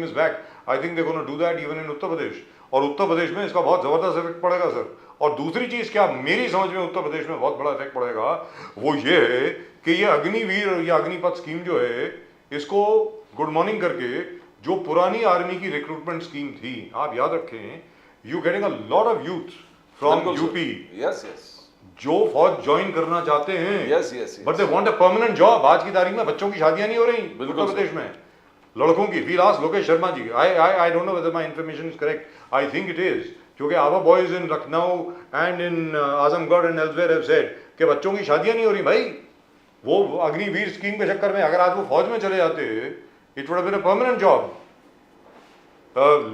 is back. I think they're going to do that even in Uttar Pradesh. और उत्तर प्रदेश में इसका बहुत ज़बरदस्त इफेक्ट पड़ेगा सर. और दूसरी चीज़ क्या मेरी समझ में उत्तर प्रदेश में बहुत बड़ा इफेक्ट पड़ेगा वो ये है कि ये अग्निवीर या अग्निपथ स्कीम जो है इसको गुड मॉर्निंग करके जो पुरानी आर्मी की रिक्रूटमेंट स्कीम थी, आप याद रखें, you getting a lot of youth from UP जो फौज ज्वाइन करना चाहते हैं, but they want a permanent job. आज की तारीख में बच्चों की शादियां नहीं हो रही उत्तर प्रदेश में, लड़कों की. We asked Lokesh Sharma ji, I don't know whether my information is correct, I think it is, क्योंकि our boys in Lucknow and in Azamgarh and elsewhere have said कि बच्चों की शादियां नहीं हो रही भाई. वो अग्निवीर स्कीम के चक्कर में अगर आज वो फौज में चले जाते, it would have been a permanent job.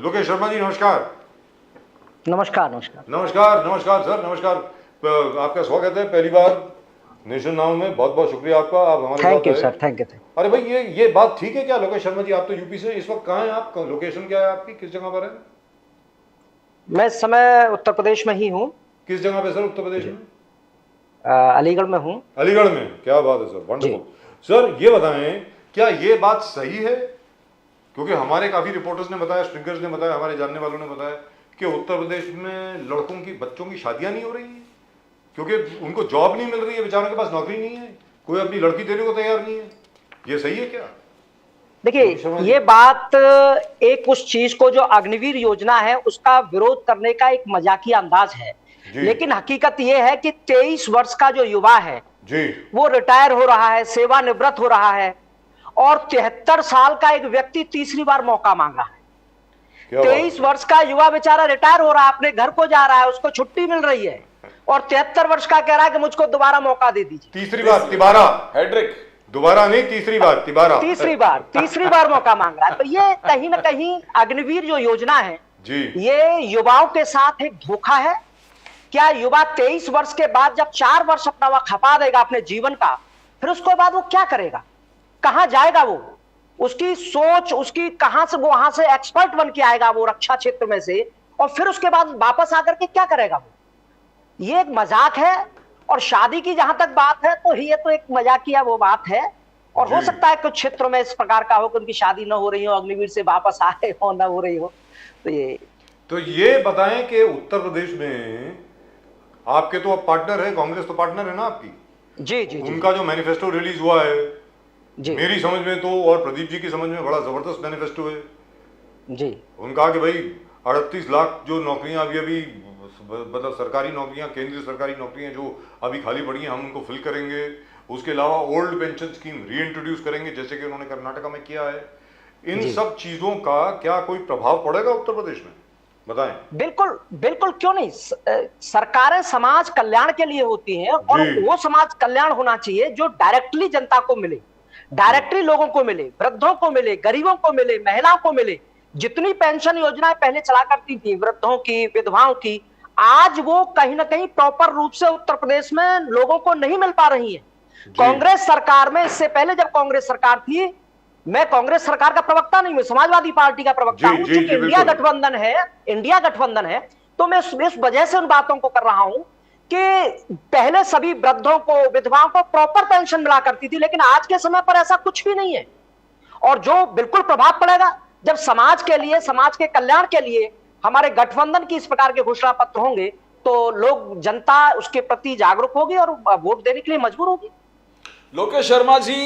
Lokesh Sharma ji नमस्कार. नमस्कार नमस्कार नमस्कार नमस्कार सर, नमस्कार. आपका स्वागत है पहली बार नेशन नाउ में. बहुत बहुत शुक्रिया आपका, आप हमारे thank you sir, thank you. अरे भाई ये बात ठीक है क्या लोकेश शर्मा जी? आप तो यूपी से, इस वक्त कहाँ हैं आप? लोकेशन क्या है आपकी, किस जगह पर है? मैं इस समय उत्तर प्रदेश में ही हूँ. किस जगह पे सर उत्तर प्रदेश में? अलीगढ़ में हूँ. अलीगढ़ में, क्या बात है सर, वंडरफुल. सर ये बताएं, क्या ये बात सही है? क्योंकि हमारे काफी रिपोर्टर्स ने बताया, स्ट्रिंगर्स ने बताया, हमारे जानने वालों ने बताया कि उत्तर प्रदेश में लड़कों की, बच्चों की शादियां नहीं हो रही हैं क्योंकि उनको जॉब नहीं मिल रही है, बेचारों के पास नौकरी नहीं है, कोई अपनी लड़की देने को तैयार नहीं है. ये सही है क्या? देखिए, ये बात एक उस चीज को जो अग्निवीर योजना है उसका विरोध करने का एक मजाकिया अंदाज है, लेकिन हकीकत ये है कि 23 वर्ष का जो युवा है जी, वो रिटायर हो रहा है, सेवानिवृत्त हो रहा है, और 73 साल का एक व्यक्ति तीसरी बार मौका मांगा है. 23 वर्ष का युवा बेचारा रिटायर हो रहा है, अपने घर को जा रहा है, उसको छुट्टी मिल रही है, और 73 वर्ष का कह रहा है कि मुझको दोबारा मौका दे दीजिए. तीसरी बार, तिबारा, हैट्रिक, दोबारा नहीं, तीसरी बार, तिबारा, तीसरी बार मौका मांग रहा है. तो ये कहीं ना कहीं अग्निवीर जो योजना है जी, ये युवाओं के साथ एक धोखा है. क्या युवा 23 वर्ष के बाद जब 4 वर्ष अपना वह खपा देगा अपने जीवन का, फिर उसके बाद वो क्या करेगा, कहां जाएगा वो, उसकी सोच, उसकी कहां से वो वहां से एक्सपर्ट बन के आएगा वो रक्षा क्षेत्र में से, और फिर उसके बाद वापस आकर के क्या करेगा वो. ये एक मजाक है. और शादी की जहां तक बात है तो ये तो एक मजाकिया वो बात है, और हो सकता है कुछ क्षेत्रों में इस प्रकार का हो कि उनकी शादी न हो रही हो, अग्निवीर से वापस आए हो, न हो रही हो. तो ये बताएं कि उत्तर प्रदेश में आपके तो अब पार्टनर है, कांग्रेस तो पार्टनर है ना आपकी? जी जी. उनका जो मैनिफेस्टो रिलीज हुआ है जी, मेरी समझ में तो, और प्रदीप जी की समझ में, बड़ा जबरदस्त मैनिफेस्टो है जी. उनका कि भाई 38 लाख जो नौकरियां अभी मतलब सरकारी नौकरियां, केंद्रीय सरकारी नौकरियां जो अभी खाली पड़ी हैं, हम उनको फिल करेंगे. उसके अलावा ओल्ड पेंशन स्कीम रीइंट्रोड्यूस करेंगे जैसे कि उन्होंने कर्नाटका में किया है. इन सब चीजों का क्या कोई प्रभाव पड़ेगा उत्तर प्रदेश में, बताएं? बिल्कुल बिल्कुल, क्यों नहीं. सरकारें समाज कल्याण के लिए होती हैं, और वो समाज कल्याण होना चाहिए जो डायरेक्टली जनता को मिले, डायरेक्टली लोगों को मिले, वृद्धों को मिले, गरीबों को मिले, महिलाओं को मिले. जितनी पेंशन योजनाएं पहले चला करती थी वृद्धों की, विधवाओं की, आज वो कहीं ना कहीं प्रॉपर रूप से उत्तर प्रदेश में लोगों को नहीं मिल पा रही है. कांग्रेस सरकार में, इससे पहले जब कांग्रेस सरकार थी, मैं कांग्रेस सरकार का प्रवक्ता नहीं हूं, समाजवादी पार्टी का प्रवक्ता हूं. चूंकि इंडिया गठबंधन है, तो मैं इस वजह से उन बातों को कर रहा हूं कि पहले सभी वृद्धों को, विधवाओं को प्रॉपर पेंशन मिला करती थी, लेकिन आज के समय पर ऐसा कुछ भी नहीं है. और जो बिल्कुल प्रभाव पड़ेगा जब समाज के लिए, समाज के कल्याण के लिए हमारे गठबंधन की इस प्रकार के घोषणा पत्र होंगे, तो लोग, जनता उसके प्रति जागरूक होगी और वोट देने के लिए मजबूर होगी. लोकेश शर्मा जी,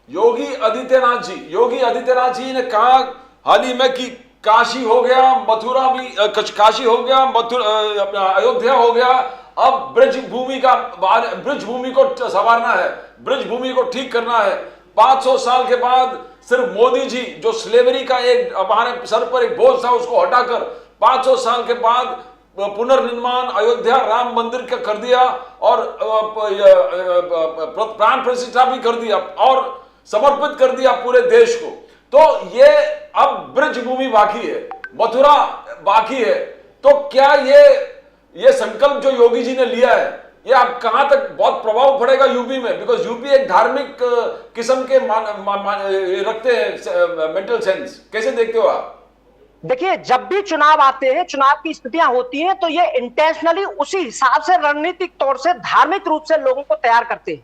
योगी आदित्यनाथ जी ने कहा हाल ही में कि काशी हो गया, मथुरा भी, काशी हो गया, अयोध्या हो गया, अब ब्रज भूमि को संवारना है, ब्रज भूमि को ठीक करना है. 500 साल के बाद सिर्फ मोदी जी, जो स्लेवरी का एक हमारे सर पर एक बोझ था, उसको हटाकर 500 साल के बाद पुनर्निर्माण अयोध्या राम मंदिर का कर दिया, और प्राण प्रतिष्ठा भी कर दिया, और समर्पित कर दिया पूरे देश को. तो ये अब ब्रज भूमि बाकी है, मथुरा बाकी है. तो क्या ये संकल्प जो योगी जी ने लिया है, ये आप कहां तक बहुत प्रभाव पड़ेगा यूपी में? बिकॉज यूपी एक धार्मिक किस्म के रखते हैं मेंटल सेंस. कैसे देखते हो आप? देखिए, जब भी चुनाव आते हैं, चुनाव की स्थितियां होती हैं, तो ये इंटेंशनली उसी हिसाब से रणनीतिक तौर से, धार्मिक रूप से लोगों को तैयार करते हैं.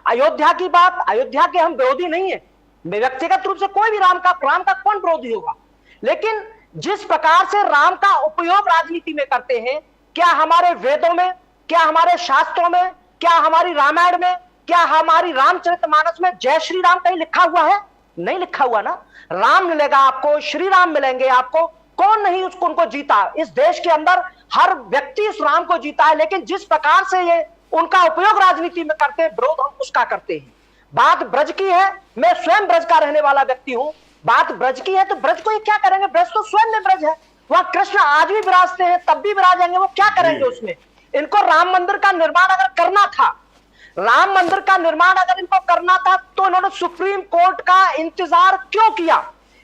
अयोध्या की बात, अयोध्या के हम विरोधी नहीं है, व्यक्तिगत रूप से कोई भी राम का कौन विरोधी होगा, लेकिन जिस प्रकार से राम का उपयोग राजनीति में करते हैं, क्या हमारे वेदों में, क्या हमारे शास्त्रों में, क्या हमारी रामायण में, क्या हमारी रामचरितमानस में जय श्री राम कहीं लिखा हुआ है? नहीं लिखा हुआ ना। राम मिलेगा आपको, श्री राम मिलेंगे आपको, कौन नहीं उसको उनको जीता? इस देश के अंदर हर व्यक्ति इस राम को जीता है, लेकिन जिस प्रकार से ये उनका उपयोग राजनीति में करते हैं, विरोध हम उसका करते हैं। बात ब्रज की है, मैं स्वयं ब्रज का रहने वाला व्यक्ति हूं, बात ब्रज की है तो ब्रज को ये क्या करेंगे? ब्रज तो स्वयं में ब्रज है, वहां कृष्ण आज भी विराजते हैं, तब भी विराजेंगे, वो क्या करेंगे उसमें? इनको राम मंदिर का निर्माण अगर करना था, राम मंदिर का निर्माण अगर इनको करना था, तो इन्होंने सुप्रीम कोर्ट का इंतजार क्यों किया?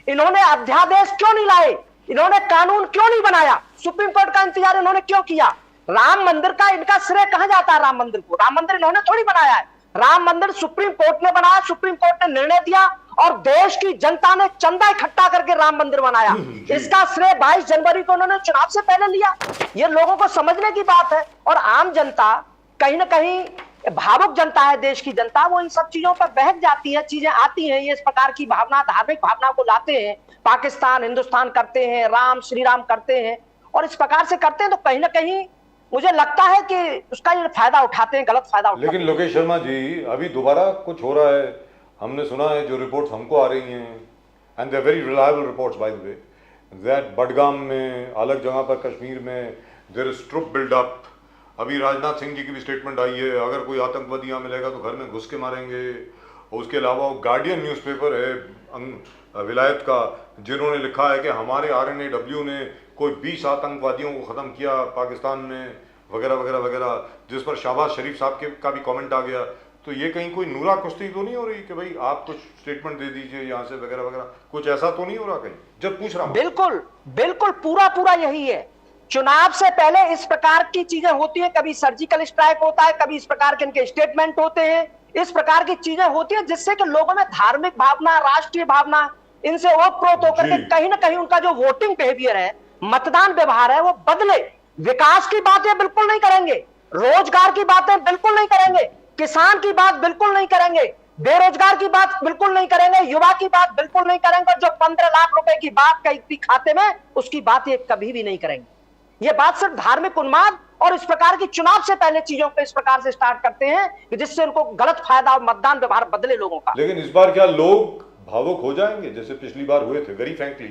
इन्होंने अध्यादेश क्यों नहीं लाए? इन्होंने कानून क्यों नहीं बनाया? सुप्रीम कोर्ट का इंतजार इन्होंने क्यों किया? राम मंदिर का इनका श्रेय कहां जाता है? राम मंदिर को, राम मंदिर इन्होंने थोड़ी बनाया है, राम मंदिर सुप्रीम कोर्ट ने बनाया, सुप्रीम कोर्ट ने निर्णय दिया और देश की जनता ने चंदा इकट्ठा करके राम मंदिर बनाया। इसका श्रेय 22 जनवरी को उन्होंने चुनाव से पहले लिया। ये लोगों को समझने की बात है। और आम जनता कहीं ना कहीं भावुक जनता है, देश की जनता, वो इन सब चीजों पर बहक जाती है, चीजें आती हैं, ये इस प्रकार की भावना, धार्मिक भावना को लाते हैं, पाकिस्तान हिंदुस्तान करते हैं, राम श्री राम करते हैं, और इस प्रकार से करते हैं, तो कहीं ना कहीं मुझे लगता है कि उसका ये फायदा उठाते हैं, गलत फायदा उठाते हैं। लेकिन लोकेश शर्मा जी, अभी दोबारा कुछ हो रहा है, हमने सुना है, जो रिपोर्ट्स हमको आ रही हैं, and they are very reliable reports by the way, that Budgam में, अलग जगह पर कश्मीर में देयर इज ट्रुप बिल्डअप। अभी राजनाथ सिंह जी की भी स्टेटमेंट आई है, अगर कोई आतंकवादी यहाँ मिलेगा तो घर में घुस के मारेंगे। उसके अलावा गार्डियन न्यूज़पेपर है विलायत का, जिन्होंने लिखा है कि हमारे RNAW ने कोई 20 आतंकवादियों को ख़त्म किया पाकिस्तान में, वगैरह वगैरह वगैरह, जिस पर शहबाज शरीफ साहब का भी कमेंट आ गया। तो ये कहीं कोई नूरा कुश्ती तो नहीं हो रही कि भाई आप कुछ स्टेटमेंट दे दीजिए यहाँ से वगैरह वगैरह, कुछ ऐसा तो नहीं हो रहा कहीं? जब पूछ रहा हूँ। बिल्कुल बिल्कुल, पूरा यही है। चुनाव से पहले इस प्रकार की चीजें होती हैं, कभी सर्जिकल स्ट्राइक होता है, कभी इस प्रकार के इनके स्टेटमेंट होते हैं, इस प्रकार की चीजें होती हैं, जिससे कि लोगों में धार्मिक भावना, राष्ट्रीय भावना इनसे ओतप्रोत होकर के कहीं ना कहीं उनका जो वोटिंग बिहेवियर है, मतदान व्यवहार है, वो बदले। विकास की बातें बिल्कुल नहीं करेंगे, रोजगार की बातें बिल्कुल नहीं करेंगे, किसान की बात बिल्कुल नहीं करेंगे, बेरोजगार की बात बिल्कुल नहीं करेंगे, युवा की बात बिल्कुल नहीं करेंगे, जो 15 लाख रुपए की बात कही थी खाते में, उसकी बात ये कभी भी नहीं करेंगे। ये बात सिर्फ धार्मिक उन्माद और इस प्रकार की चुनाव से पहले चीजों को इस प्रकार से स्टार्ट करते हैं कि जिससे उनको गलत फायदा और मतदान व्यवहार बदले लोगों का। लेकिन इस बार क्या लोग भावुक हो जाएंगे जैसे पिछली बार हुए थे? वेरी फ्रैंकली,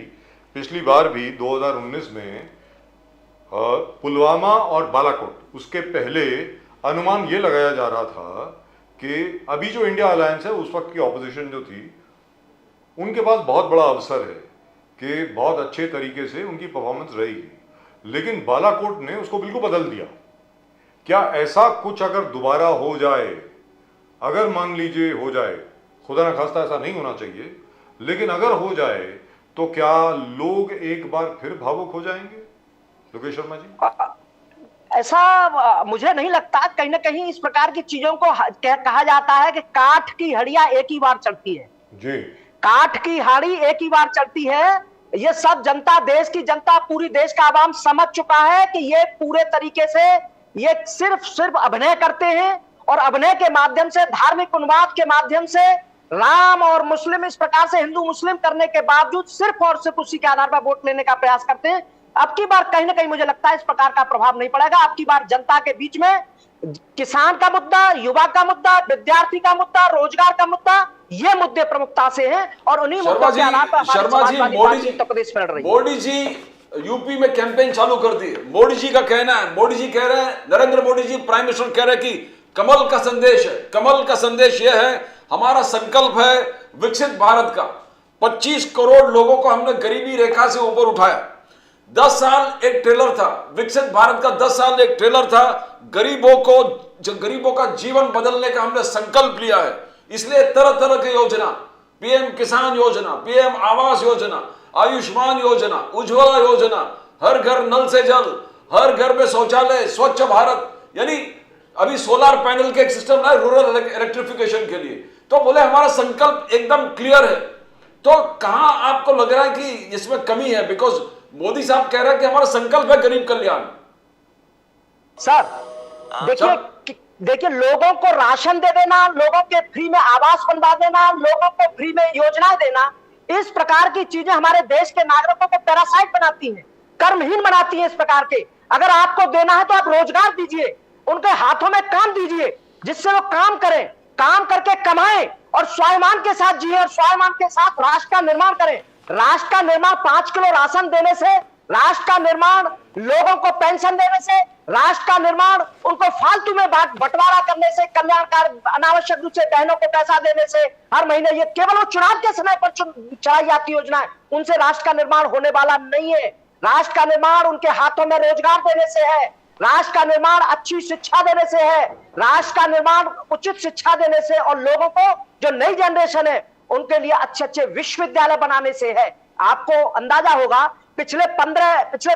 पिछली बार भी 2019 में पुलवामा और बालाकोट, उसके पहले अनुमान ये लगाया जा रहा था कि अभी जो इंडिया अलायंस है, उस वक्त की ऑपोजिशन जो थी, उनके पास बहुत बड़ा अवसर है कि बहुत अच्छे तरीके से उनकी परफॉर्मेंस रहेगी, लेकिन बालाकोट ने उसको बिल्कुल बदल दिया। क्या ऐसा कुछ अगर दोबारा हो जाए, अगर मान लीजिए हो जाए, खुदा न खास्ता ऐसा नहीं होना चाहिए, लेकिन अगर हो जाए तो क्या लोग एक बार फिर भावुक हो जाएंगे? लोकेश शर्मा जी, ऐसा मुझे नहीं लगता। कहीं ना कहीं इस प्रकार की चीजों को कहा जाता है कि काठ की हड़ियां एक ही बार चलती है जी, काठ की हाड़ी एक ही बार चलती है। ये सब जनता, देश की जनता, पूरी देश का आवाम समझ चुका है कि ये पूरे तरीके से ये सिर्फ अभिनय करते हैं, और अभिनय के माध्यम से, धार्मिक उन्माद के माध्यम से, राम और मुस्लिम इस प्रकार से हिंदू मुस्लिम करने के बावजूद सिर्फ और सिर्फ उसी के आधार पर वोट लेने का प्रयास करते हैं। अब की बार कहीं ना कहीं मुझे लगता है इस प्रकार का प्रभाव नहीं पड़ेगा। अब की बार जनता के बीच में किसान का मुद्दा, युवा का मुद्दा, विद्यार्थी का मुद्दा, रोजगार का मुद्दा, ये मुद्दे प्रमुखता से हैं, और उन्हीं मुद्दों के आधार पर मोदी जी यूपी में कैंपेन चालू कर दी है। मोदी जी का कहना है, मोदी जी कह रहे हैं, नरेंद्र मोदी जी प्राइम मिनिस्टर कह रहे हैं कि कमल का संदेश है। कमल का संदेश यह है, हमारा संकल्प है विकसित भारत का। 25 करोड़ लोगों को हमने गरीबी रेखा से ऊपर उठाया। 10 साल एक ट्रेलर था, विकसित भारत का 10 साल एक ट्रेलर था। गरीबों का जीवन बदलने का हमने संकल्प लिया है। इसलिए तरह तरह की योजना, पीएम किसान योजना, पीएम आवास योजना, आयुष्मान योजना, उज्ज्वला योजना, हर घर नल से जल, हर घर में शौचालय, स्वच्छ भारत, यानी अभी सोलर पैनल के एक सिस्टम है रूरल इलेक्ट्रिफिकेशन के लिए। तो बोले हमारा संकल्प एकदम क्लियर है। तो कहां आपको लग रहा है कि इसमें कमी है? बिकॉज मोदी साहब कह रहे हैं कि हमारा संकल्प है गरीब कल्याण। सर देखिए, देखिए, लोगों को राशन दे देना, लोगों के फ्री में आवास बनवा देना, लोगों को फ्री में योजनाएं देना, इस प्रकार की चीजें हमारे देश के नागरिकों को पैरासाइट बनाती हैं, कर्महीन बनाती हैं। इस प्रकार के अगर आपको देना है तो आप रोजगार दीजिए, उनके हाथों में काम दीजिए, जिससे वो काम करें, काम करके कमाएं और स्वाभिमान के साथ जिए और स्वाभिमान के साथ राष्ट्र का निर्माण करें। राष्ट्र का निर्माण 5 किलो राशन देने से, राष्ट्र का निर्माण लोगों को पेंशन देने से, राष्ट्र का निर्माण उनको फालतू में बंटवारा करने से, कल्याणकारी अनावश्यक रूप से बहनों को पैसा देने से, हर महीने ये केवल वो चुनाव के समय पर चलाई जाती योजना है, उनसे राष्ट्र का निर्माण होने वाला नहीं है। राष्ट्र का निर्माण उनके हाथों में रोजगार देने से है, राष्ट्र का निर्माण अच्छी शिक्षा देने से है, राष्ट्र का निर्माण उचित शिक्षा देने से और लोगों को जो नई जनरेशन है उनके लिए अच्छे अच्छे विश्वविद्यालय बनाने से है। आपको अंदाजा होगा पिछले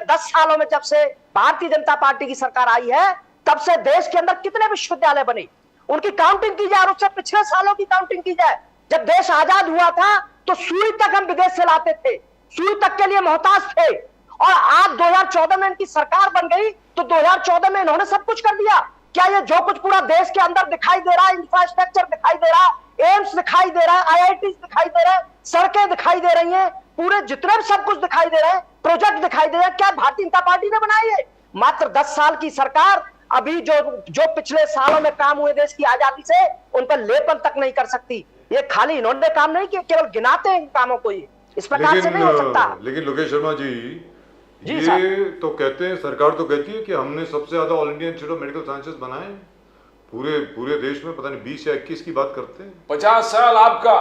10 सालों में जब से भारतीय जनता पार्टी की सरकार आई है तब से देश के अंदर कितने विश्वविद्यालय बने, उनकी काउंटिंग की जाए और उससे पिछले सालों की काउंटिंग की जाए। जब देश आजाद हुआ था तो सुई तक हम विदेश से लाते थे, सुई तक के लिए मोहताज थे, और आज 2014 में इनकी सरकार बन गई तो 2014 में इन्होंने सब कुछ कर दिया। क्या ये जो कुछ पूरा देश के अंदर दिखाई दे रहा है, इंफ्रास्ट्रक्चर दिखाई दे रहा है, एम्स दिखाई दे रहा है, IIT दिखाई दे रहा है, सड़कें दिखाई दे रही हैं, पूरे जितने भी सब कुछ दिखाई दे रहे हैं, प्रोजेक्ट दिखाई दे रहे हैं, क्या भारतीय जनता पार्टी ने बनाई है? मात्र 10 साल की सरकार अभी जो पिछले सालों में काम हुए देश की आजादी से उन पर लेपन तक नहीं कर सकती। ये खाली इन्होंने काम नहीं किया, केवल गिनाते हैं इन कामों को, ये इस प्रकार से नहीं हो सकता। लेकिन लोकेश शर्मा जी ये तो कहते हैं, सरकार तो कहती है कि हमने सबसे ज्यादा all India institute of medical sciences बनाए पूरे देश में, पता नहीं 20 या 21 की बात करते हैं। 50 साल आपका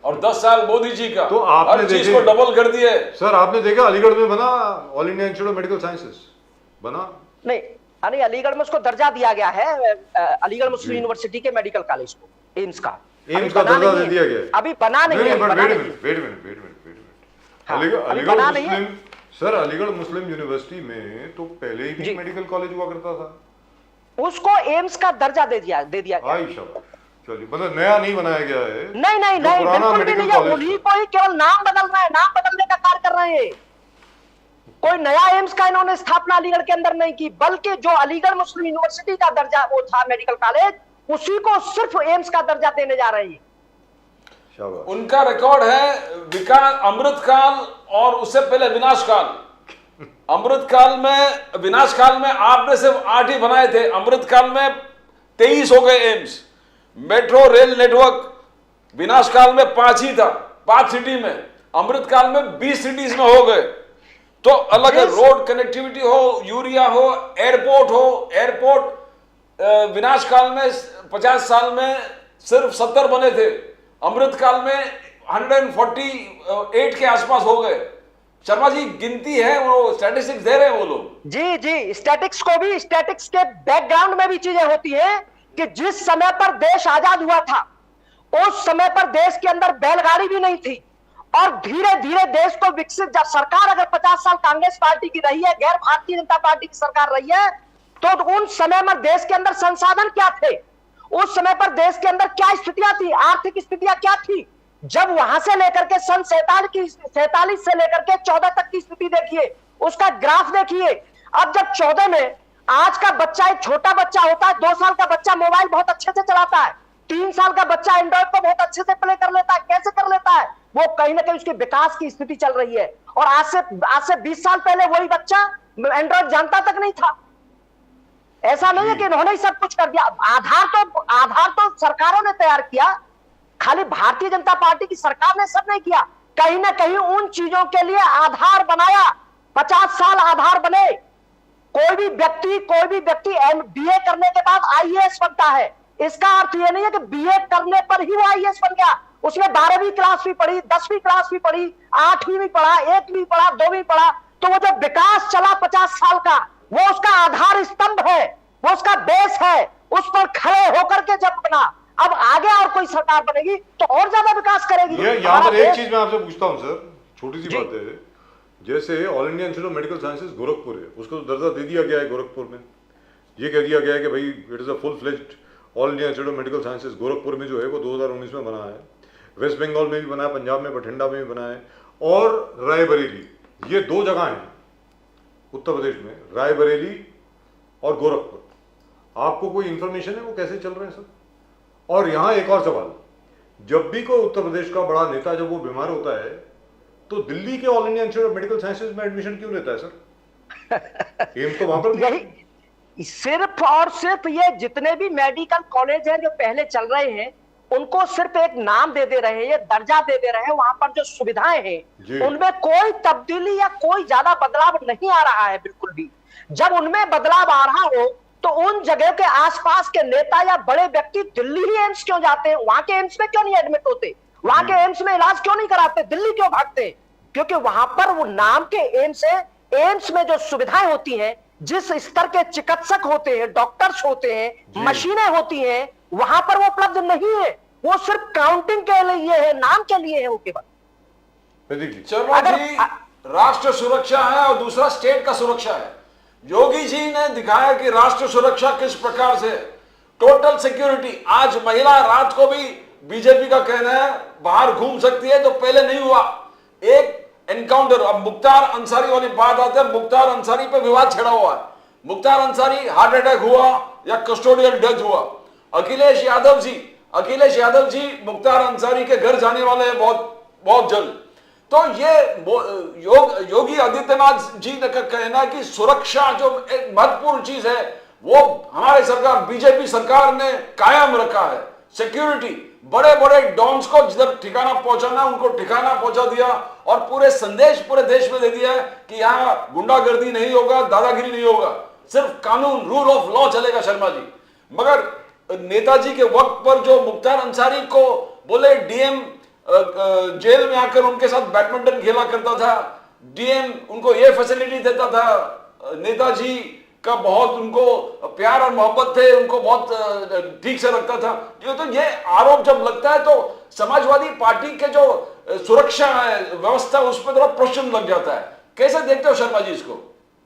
और 10 साल मोदी जी का, तो आपने हर चीज को डबल कर दिए। सर आपने देखा अलीगढ़ में बना all India institute of medical sciences बना नहीं, यानी अलीगढ़ में उसको दर्जा दिया गया है, अलीगढ़ मुस्लिम यूनिवर्सिटी के मेडिकल कॉलेज को, एम्स का दर्जा दे दिया गया, अभी बना नहीं है। अलीगढ़ मुस्लिम, सर अलीगढ़ मुस्लिम यूनिवर्सिटी में तो पहले ही मेडिकल कॉलेज हुआ करता था, उसको एम्स का दर्जा दे दिया गया। चलिए, मतलब नया नहीं बनाया गया है। नहीं बिल्कुल भी नहीं है, उन्हीं को ही केवल नाम बदल रहा है, नाम बदलने का कार्य कर रहे हैं। कोई नया एम्स का इन्होंने स्थापना अलीगढ़ के अंदर नहीं की, बल्कि जो अलीगढ़ मुस्लिम यूनिवर्सिटी का दर्जा वो था मेडिकल कॉलेज, उसी को सिर्फ एम्स का दर्जा देने जा रही है। उनका रिकॉर्ड है विकास अमृतकाल और उससे पहले विनाशकाल। विनाशकाल में आपने सिर्फ 8 ही बनाए थे, अमृतकाल में 23 हो गए एम्स। मेट्रो रेल नेटवर्क विनाशकाल में 5 ही था, 5 सिटी में, अमृतकाल में 20 सिटीज में हो गए। तो अलग है, रोड कनेक्टिविटी हो, यूरिया हो, एयरपोर्ट विनाशकाल में 50 साल में सिर्फ 70 बने थे, अमृतकाल में 148 के आसपास हो गए। शर्मा जी गिनती है, वो स्टैटिस्टिक्स दे रहे हैं वो लोग। जी स्टैटिक्स के बैकग्राउंड में भी चीजें होती है कि जिस समय पर देश आजाद हुआ था उस समय पर देश के अंदर बैलगाड़ी भी नहीं थी, और धीरे धीरे देश को विकसित, जब सरकार अगर 50 साल कांग्रेस पार्टी की रही है, गैर भारतीय जनता पार्टी की सरकार रही है, तो उन समय में देश के अंदर संसाधन क्या थे, उस समय पर देश के अंदर क्या स्थितियां थी, आर्थिक स्थितियां क्या थी। जब वहां से लेकर के सन 47 से लेकर के 14 तक की स्थिति देखिए, उसका ग्राफ देखिए। अब जब 14 में आज का बच्चा, एक छोटा बच्चा होता है, 2 साल का बच्चा मोबाइल बहुत अच्छे से चलाता है, 3 साल का बच्चा एंड्रॉइड को बहुत अच्छे से प्ले कर लेता है। कैसे कर लेता है? वो कहीं ना कहीं उसके विकास की स्थिति चल रही है। और आज से 20 साल पहले वही बच्चा एंड्रॉइड जानता तक नहीं था। ऐसा नहीं है कि इन्होंने ही सब कुछ कर दिया। आधार तो सरकारों ने तैयार किया, खाली भारतीय जनता पार्टी की सरकार ने सब नहीं किया, कहीं ना कहीं उन चीजों के लिए आधार बनाया। 50 साल आधार बने। कोई भी व्यक्ति BA करने के बाद IAS बनता है। इसका अर्थ यह नहीं है कि BA करने पर ही वो IAS बन गया, उसने 12वीं क्लास भी पढ़ी, 10वीं क्लास भी पढ़ी, 8वीं भी पढ़ा, 1वीं पढ़ा, 2वीं पढ़ा, तो वो जो विकास चला 50 साल का, वो उसका आधार स्तंभ है, वो उसका बेस है, उस पर खड़े होकर के जब बना। अब आगे और कोई सरकार बनेगी तो और ज्यादा विकास करेगी। यहाँ पर एक चीज मैं आपसे पूछता हूँ सर, छोटी सी बात है, जैसे all India institute of medical sciences Gorakhpur है, उसको दर्जा दे दिया गया है गोरखपुर में, ये कह दिया गया है कि भाई it is a full fledged all India institute of medical sciences. Gorakhpur में जो है वो 2019 में बना है, वेस्ट बंगाल में भी बना है, पंजाब में बठिंडा में भी बना है, और रायबरेली, ये 2 जगह हैं उत्तर प्रदेश में, रायबरेली और गोरखपुर। आपको कोई इंफॉर्मेशन है वो कैसे चल रहे हैं सर? और यहां एक और सवाल, जब भी कोई उत्तर प्रदेश का बड़ा नेता जब वो बीमार होता है तो दिल्ली के all India institute of medical sciences में एडमिशन क्यों लेता है सर? एम्स तो वहां पर यही सिर्फ और सिर्फ ये जितने भी मेडिकल कॉलेज हैं जो पहले चल रहे हैं उनको सिर्फ एक नाम दे रहे हैं, ये दर्जा दे रहे हैं। वहां पर जो सुविधाएं हैं उनमें कोई तब्दीली या कोई ज्यादा बदलाव नहीं आ रहा है, बिल्कुल भी। जब उनमें बदलाव आ रहा हो तो उन जगह के आसपास के नेता या बड़े व्यक्ति दिल्ली ही एम्स क्यों जाते हैं? वहां के एम्स में क्यों नहीं एडमिट होते? वहां के एम्स में इलाज क्यों नहीं कराते? दिल्ली क्यों भागते हैं? क्योंकि वहां पर वो नाम के एम्स है। एम्स में जो सुविधाएं होती हैं, जिस स्तर के चिकित्सक होते हैं, डॉक्टर्स होते हैं, मशीनें होती हैं, वहां पर वो उपलब्ध नहीं है। वो सिर्फ काउंटिंग के लिए है, नाम के लिए है वो केवल। शर्मा जी, राष्ट्र सुरक्षा है और दूसरा स्टेट का सुरक्षा है। योगी जी ने दिखाया कि राष्ट्र सुरक्षा किस प्रकार से, टोटल सिक्योरिटी। आज महिला रात को भी बीजेपी का कहना है बाहर घूम सकती है, तो पहले नहीं हुआ। एक एनकाउंटर, अब मुख्तार अंसारी वाली बात आती है, मुख्तार अंसारी पे विवाद छिड़ा हुआ है। मुख्तार अंसारी हार्ट अटैक हुआ या कस्टोडियल डेथ हुआ। अखिलेश यादव जी मुख्तार अंसारी के घर जाने वाले हैं बहुत जल्द। तो ये योगी आदित्यनाथ जी का कहना है कि सुरक्षा जो एक महत्वपूर्ण चीज है वो हमारे सरकार, बीजेपी सरकार ने कायम रखा है। सिक्योरिटी, बड़े बड़े डॉन्स को जिधर ठिकाना पहुंचाना उनको ठिकाना पहुंचा दिया और पूरे संदेश पूरे देश में दे दिया है कि यहां गुंडागर्दी नहीं होगा, दादागिरी नहीं होगा, सिर्फ कानून, रूल ऑफ लॉ चलेगा। शर्मा जी, मगर नेताजी के वक्त पर जो मुख्तार अंसारी को बोले डीएम जेल में आकर उनके साथ बैडमिंटन खेला करता था, डीएम उनको ये फैसिलिटी देता था, नेताजी का बहुत उनको प्यार और मोहब्बत थे, उनको बहुत ठीक से रखता था। तो ये आरोप जब लगता है तो समाजवादी पार्टी के जो सुरक्षा है, व्यवस्था, उस पर थोड़ा प्रश्न लग जाता है। कैसे देखते हो शर्मा जी इसको?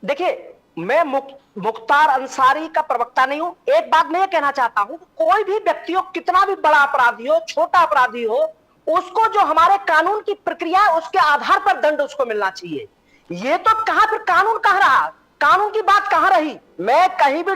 देखिए, मैं मुख्तार अंसारी का प्रवक्ता नहीं हूं। एक बात मैं ये कहना चाहता हूं, कोई भी व्यक्ति हो, कितना भी बड़ा अपराधी हो, छोटा अपराधी हो, उसको जो हमारे कानून की प्रक्रिया है उसके आधार पर दंड उसको मिलना चाहिए। ये तो कहां फिर कानून कहां रहा, कानून की बात कहां रही? मैं कहीं भी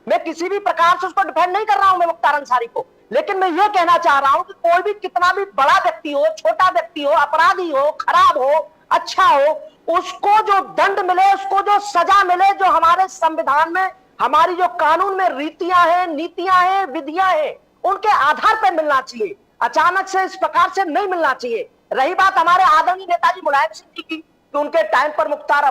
मैं किसी भी प्रकार से उसको डिफाइन नहीं कर रहा हूं मैं मुख्तार अंसारी को, लेकिन मैं ये कहना चाह रहा हूं कि कोई भी कितना भी बड़ा व्यक्ति हो, छोटा व्यक्ति हो, अपराधी हो, खराब हो, अच्छा हो, उसको जो दंड मिले, उसको जो सजा मिले, जो हमारे संविधान में, हमारी जो कानून में रीतियां हैं, नीतियां हैं, विधियां हैं, उनके आधार पर मिलना चाहिए। अचानक से इस प्रकार से नहीं मिलना चाहिए। रही बात हमारे आदरणीय नेताजी मुलायम सिंह जी की, कि उनके टाइम पर मुख्तार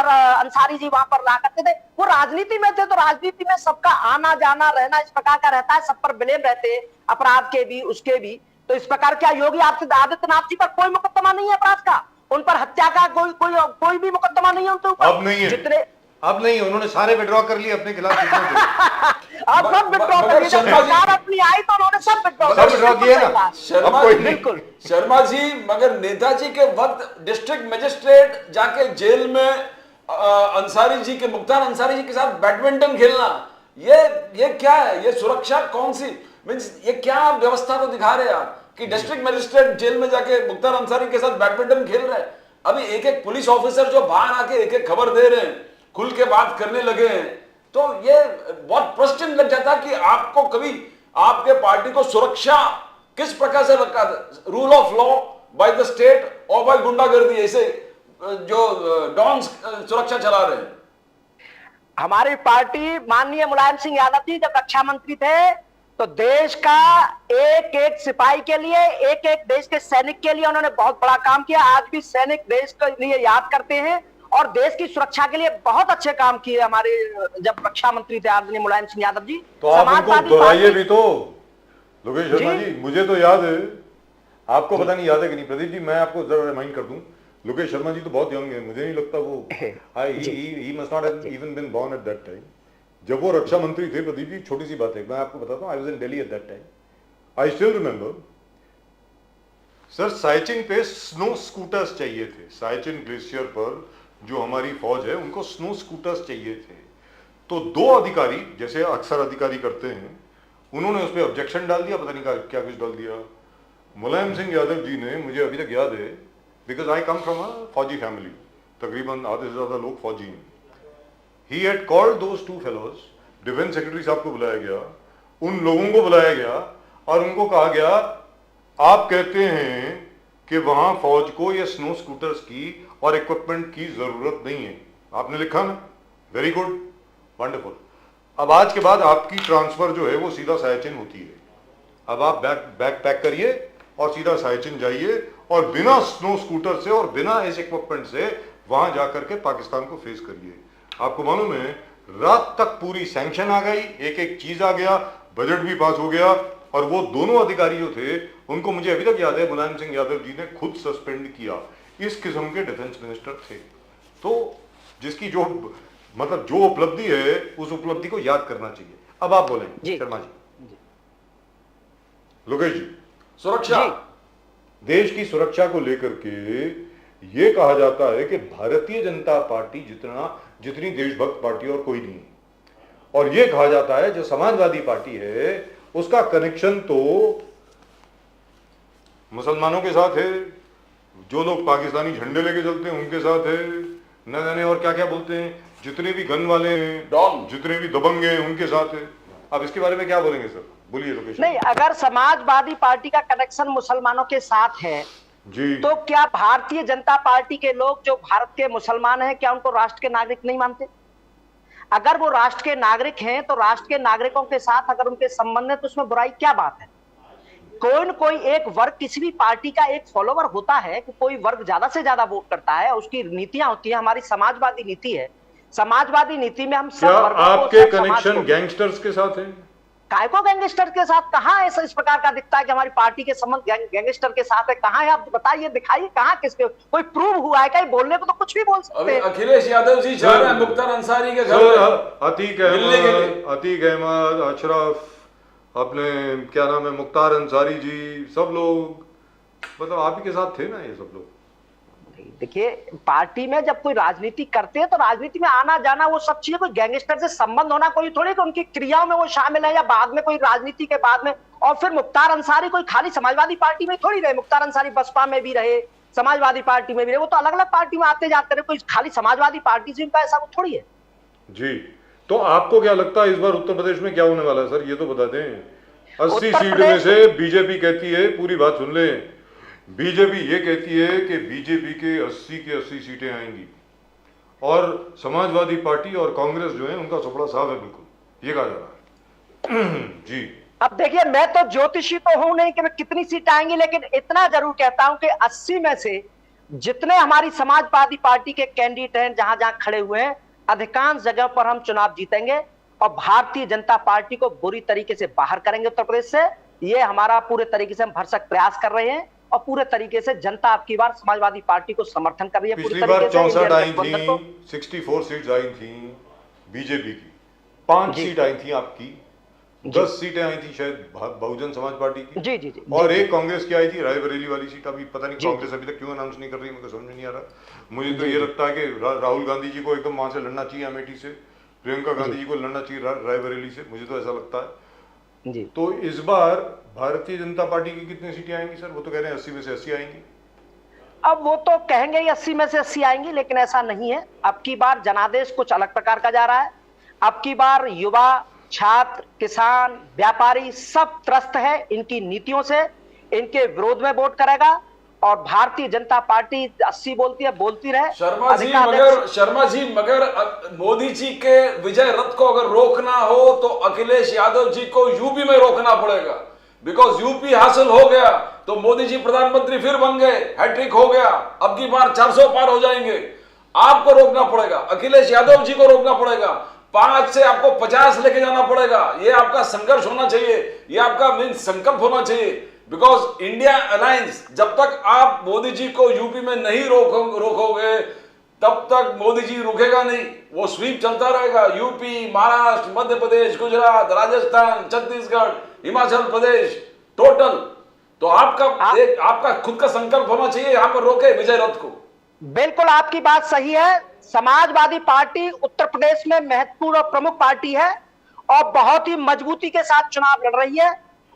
अंसारी जी वहां पर रहा करते थे, वो राजनीति में थे, तो राजनीति में सबका आना जाना रहना इस प्रकार का रहता है, सब पर ब्लेम रहते हैं, अपराध के भी उसके भी। तो इस प्रकार क्या योगी आदित्यनाथ जी पर कोई मुकदमा नहीं है अपराध का? उन पर हत्या का कोई भी मुकदमा नहीं है उनके ऊपर? अब नहीं है, अब नहीं, उन्होंने सारे विड्रॉ कर लिए अपने खिलाफ। अब सब विड्रॉ कर लिए, जब सरकार अपनी आई तो उन्होंने सब विड्रॉ किए ना। बिल्कुल शर्मा जी, मगर नेताजी के वक्त डिस्ट्रिक्ट मजिस्ट्रेट जाके जेल में अंसारी जी के, मुख्तार अंसारी जी के साथ बैडमिंटन खेलना, ये क्या है? ये सुरक्षा कौन सी, मींस ये क्या व्यवस्था को दिखा रहे हैं आप कि डिस्ट्रिक्ट मजिस्ट्रेट जेल में जाके मुख्तार अंसारी के साथ बैडमिंटन खेल रहे हैं? अभी एक एक पुलिस ऑफिसर जो बाहर आके एक एक खबर दे रहे हैं, खुल के बात करने लगे हैं, तो ये बहुत प्रश्न लग जाता है कि आपको कभी आपके पार्टी को सुरक्षा किस प्रकार से रखा, rule of law by the state और बाय गुंडागर्दी, ऐसे जो डॉन्स सुरक्षा चला रहे हैं। हमारी पार्टी, माननीय मुलायम सिंह यादव जी जब रक्षा मंत्री थे तो देश का एक एक सिपाही के लिए, एक एक देश के सैनिक के लिए उन्होंने बहुत बड़ा काम किया। आज भी सैनिक देश के लिए याद करते हैं और देश की सुरक्षा के लिए बहुत अच्छे काम किए हमारे जब रक्षा मंत्री थे आदरणीय मुलायम सिंह यादव जी। तो आप उनको दोहराइए भी तो लोकेश शर्मा जी। मुझे तो याद है, आपको पता नहीं याद है कि नहीं। प्रदीप जी, मैं आपको जरा रिमाइंड कर दूं, लोकेश शर्मा जी तो बहुत यंग है, मुझे नहीं लगता वो, he must not have even been born at that time. जब वो रक्षा मंत्री थे, प्रदीप जी, छोटी सी बात है, मैं आपको बताता हूँ, I was in Delhi at that time. I still remember sir, Siachen पे स्नो स्कूटर्स चाहिए थे। साइचिन ग्लेशियर पर जो हमारी फौज है उनको स्नो स्कूटर्स चाहिए थे। तो दो अधिकारी, जैसे अक्सर अधिकारी करते हैं, उन्होंने उस पर ऑब्जेक्शन डाल दिया, पता नहीं क्या कुछ डाल दिया। मुलायम सिंह यादव जी ने, मुझे अभी तक याद है, because I come from a फौजी फैमिली, तकरीबन आधे से ज्यादा लोग फौजी हैं, he had called those two fellows, defence secretary साहब को बुलाया गया, उन लोगों को बुलाया गया और उनको कहा गया आप कहते हैं कि वहां फौज को ये स्नो स्कूटर्स की और इक्विपमेंट की जरूरत नहीं है, आपने लिखा ना, वेरी गुड, वंडरफुल। अब आज के बाद आपकी ट्रांसफर जो है वो सीधा सायचिन होती है। अब आप बैग पैक करिए और सीधा सायचिन जाइए और बिना स्नो स्कूटर से और बिना इस इक्विपमेंट से वहां जाकर के पाकिस्तान को फेस करिए। आपको मालूम है रात तक पूरी सैंक्शन आ गई, एक एक चीज आ गया, बजट भी पास हो गया और वो दोनों अधिकारी जो थे उनको मुझे अभी तक याद है मुलायम सिंह यादव जी ने खुद सस्पेंड किया। इस किस्म के डिफेंस मिनिस्टर थे। तो जिसकी जो मतलब जो उपलब्धि है उस उपलब्धि को याद करना चाहिए। अब आप बोलें शर्मा जी। लोकेश जी, सुरक्षा, देश की सुरक्षा को लेकर के ये कहा जाता है कि भारतीय जनता पार्टी जितनी देशभक्त पार्टी और कोई नहीं, और ये कहा जाता है जो समाजवादी पार्टी है उसका कनेक्शन तो मुसलमानों के साथ है, जो लोग पाकिस्तानी झंडे लेके चलते हैं उनके साथ है, न जाने और क्या क्या बोलते हैं, जितने भी गन वाले हैं, डॉन, जितने भी दबंग हैं उनके साथ है। अब इसके बारे में क्या बोलेंगे सर, बोलिए लोकेश। नहीं, अगर समाजवादी पार्टी का कनेक्शन मुसलमानों के साथ है जी, तो क्या भारतीय जनता पार्टी के लोग जो भारत के मुसलमान हैं क्या उनको राष्ट्र के नागरिक नहीं मानते? अगर वो राष्ट्र के नागरिक हैं तो राष्ट्र के नागरिकों के साथ अगर उनके संबंध है तो उसमें बुराई क्या बात है? कोई न कोई एक वर्ग किसी भी पार्टी का एक फॉलोवर होता है कि कोई वर्ग ज्यादा से ज्यादा वोट करता है, उसकी नीतियां होती है, हमारी समाजवादी नीति है। समाजवादी नीति में हम सब क्या वर्गों को, आपके सब समाज कनेक्शन को, गैंगस्टर्स के साथ है? काय को गैंगस्टर के साथ? कहां ऐसा इस प्रकार का दिखता है कि हमारी पार्टी के संबंध गैंगस्टर के साथ है? कहां है आप बताइए, दिखाइए, कहां किसके कोई प्रूव हुआ है? कहीं बोलने को तो कुछ भी बोल सकते हैं। अखिलेश यादव जी जा रहे हैं मुख्तार अंसारी के घर में अतीक मिलने के लिए। अहमद, अतीक अहमद, अशरफ, अपने क्या नाम है, मुख्तार अंसारी जी, सब लोग मतलब आप ही के साथ थे ना ये सब लोग? देखिए, पार्टी में जब कोई राजनीति करते हैं तो राजनीति में आना जाना वो सब चीजें, कोई गैंगस्टर से संबंध होना कोई थोड़ी कि उनकी क्रियाओं में वो शामिल है या बाद में कोई राजनीति के बाद में। और फिर मुख्तार अंसारी कोई खाली समाजवादी पार्टी में थोड़ी रहे, मुख्तार अंसारी बसपा में भी रहे, समाजवादी पार्टी में भी रहे, वो तो अलग अलग पार्टी में आते जाते रहे, कोई खाली समाजवादी पार्टी से उनका ऐसा वो थोड़ी है। जी, तो आपको क्या लगता है इस बार उत्तर प्रदेश में क्या होने वाला है सर, ये तो बता दें। 80 सीट में से बीजेपी कहती है, पूरी बात सुन ले, बीजेपी ये कहती है कि बीजेपी के 80 सीटें आएंगी और समाजवादी पार्टी और कांग्रेस जो है उनका सुपड़ा साफ है, बिल्कुल ये कहा जा रहा है। जी, अब देखिए, मैं तो ज्योतिषी तो हूं नहीं कि मैं कितनी सीट आएंगी, लेकिन इतना जरूर कहता हूं कि 80 में से जितने हमारी समाजवादी पार्टी के कैंडिडेट हैं जहां जहां खड़े हुए हैं, अधिकांश जगह पर हम चुनाव जीतेंगे और भारतीय जनता पार्टी को बुरी तरीके से बाहर करेंगे उत्तर प्रदेश से। ये हमारा पूरे तरीके से हम भरसक प्रयास कर रहे हैं और पूरे तरीके से जनता आपकी बार समाजवादी पार्टी को समर्थन कर रही है। पिछली बार 64 आई थी, 64 सीट्स आई थी बीजेपी की, 5 सीट आई थी आपकी, 10 सीटें आई थी शायद बहुजन समाज पार्टी की, जी जी जी, और एक कांग्रेस की आई थी रायबरेली वाली सीट। अभी पता नहीं कांग्रेस अभी तक क्यों अनाउंस नहीं कर रही, मुझे समझ में नहीं आ रहा। मुझे तो ये लगता है कि राहुल गांधी जी को एकदम वहां से लड़ना चाहिए, अमेठी से, प्रियंका गांधी जी को लड़ना चाहिए रायबरेली से, मुझे तो ऐसा लगता है जी। तो इस बार भारतीय जनता पार्टी की कितनी सीटें आएंगी सर? वो तो कह रहे हैं 80 में से 80 आएंगी। अब वो तो कहेंगे 80 में से 80 आएंगी, लेकिन ऐसा नहीं है। अब की बार जनादेश कुछ अलग प्रकार का जा रहा है। अब की बार युवा, छात्र, किसान, व्यापारी सब त्रस्त है इनकी नीतियों से, इनके विरोध में वोट करेगा और भारतीय जनता पार्टी 80 बोलती है, बोलती रहे। शर्मा जी मगर मोदी जी के विजय रथ को अगर रोकना हो तो अखिलेश यादव जी को यूपी में रोकना पड़ेगा, बिकॉज यूपी हासिल हो गया तो मोदी जी प्रधानमंत्री फिर बन गए, हैट्रिक हो गया, अब की बार 400 पार हो जाएंगे। आपको रोकना पड़ेगा, अखिलेश यादव जी को रोकना पड़ेगा, 5 से आपको 50 लेके जाना पड़ेगा। ये आपका संघर्ष होना चाहिए, ये आपका मेन संकल्प होना चाहिए, बिकॉज इंडिया अलायंस जब तक आप मोदी जी को यूपी में नहीं रोकोगे तब तक मोदी जी रुकेगा नहीं, वो स्वीप चलता रहेगा। UP, Maharashtra, Madhya Pradesh, Gujarat, Rajasthan, Chhattisgarh, Himachal Pradesh, total. तो आपका खुद का संकल्प होना चाहिए यहां पर रोके विजय रथ को। बिल्कुल आपकी बात सही है। समाजवादी पार्टी उत्तर प्रदेश में महत्वपूर्ण और प्रमुख पार्टी है और बहुत ही मजबूती के साथ चुनाव लड़ रही है।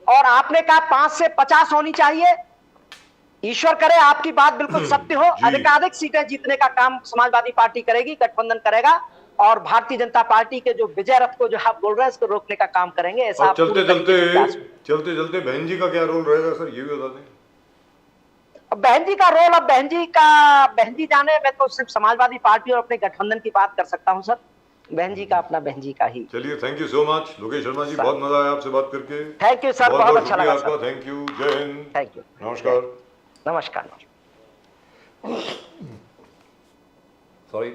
और आपने कहा 5 से 50 होनी चाहिए, ईश्वर करे आपकी बात बिल्कुल सत्य हो। अधिकाधिक सीटें जीतने का काम समाजवादी पार्टी करेगी, गठबंधन करेगा और भारतीय जनता पार्टी के जो विजय रथ को जो आप बोल रहे हैं इसको रोकने का काम करेंगे, ऐसा और आप चलते पूरी तरीके से प्रयास में। चलते बहन जी का क्या रोल रहेगा सर, ये भी बता दें। अब बहन जी का रोल, अब बहन जी जाने, मैं तो सिर्फ समाजवादी पार्टी और अपने गठबंधन की बात कर सकता हूं सर। बहन जी का अपना बहन जी का ही। चलिए, thank you so much Lokesh Sharma ji, बहुत मजा आया आपसे बात करके। थैंक यू सर, बहुत अच्छा लगा आपका, सर। थैंक यू, जय हिंद, थैंक यू, नमस्कार। नमस्कार। Sorry,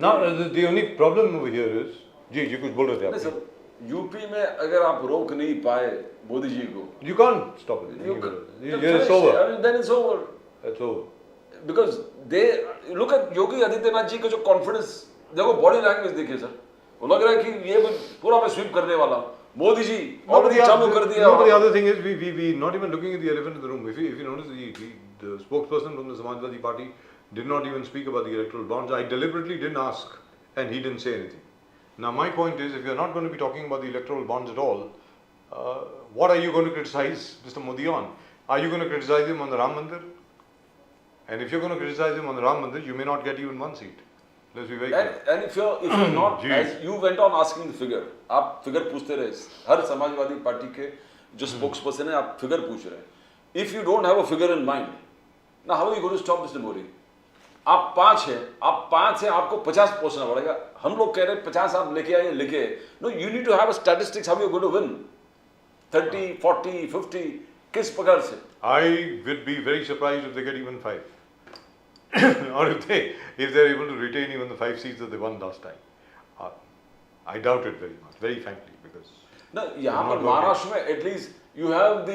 now the only problem over here is, जी कुछ बोल रहे थे नहीं आप। सर, यूपी में अगर आप रोक नहीं पाए मोदी जी को, You can't stop it. It's over. then it's over. It's over. Because they look at Yogi Adityanath ji का जो कॉन्फिडेंस देखो, बॉडी लैंग्वेज देखिए सर, वो लग रहा है कि ये पूरा मैं स्वीप करने वाला हूं। मोदी जी ऑलरेडी चालू कर दिया। No, but the other thing is we not even looking at the elephant in the room. If you notice, the spokesperson from the Samajwadi Party did not even speak about the electoral bonds. I deliberately didn't ask, and he didn't say anything. Now my point is, if you're not going to be talking about the electoral bonds at all, what are you going to criticize Mr. Modi on? Are you going to criticize him on the Ram Mandir? And if you're going to criticize him on the Ram Mandir, you may not get even one seat. Let's be very clear. And if you're not, जी। as you went on asking the figure, आप figure पूछते रहे, हर Samajwadi party के जो spokes person है आप figure पूछ रहे हैं। If you don't have a figure in mind, now how are you going to stop Mr. Modi? आप 5 हैं, आपको 50 पहुंचना पड़ेगा। हम लोग कह रहे हैं 50 आप लेके आइए, no, you need to have a statistics how you going to win 30, 40, 50, किस प्रकार से? I would be very surprised if they get even 5. Or if they're able to retain even the 5 seats that they won last time. I doubt it very much, very frankly, because ना यहाँ पर not Maharashtra में at least you have the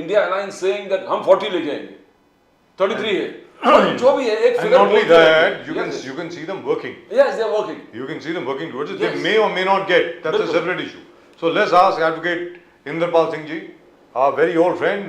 India alliance saying that हम 40 लेके आएंगे, 33 है, जो भी है एक and फिगर not only बोलते that, रहते हैं। you can see them working. Yes, they are working. You can see them working towards it. Yes. They may or may not get. That's a Bilkul. separate issue. So let's ask Advocate Inderpal Singh ji, our very old friend.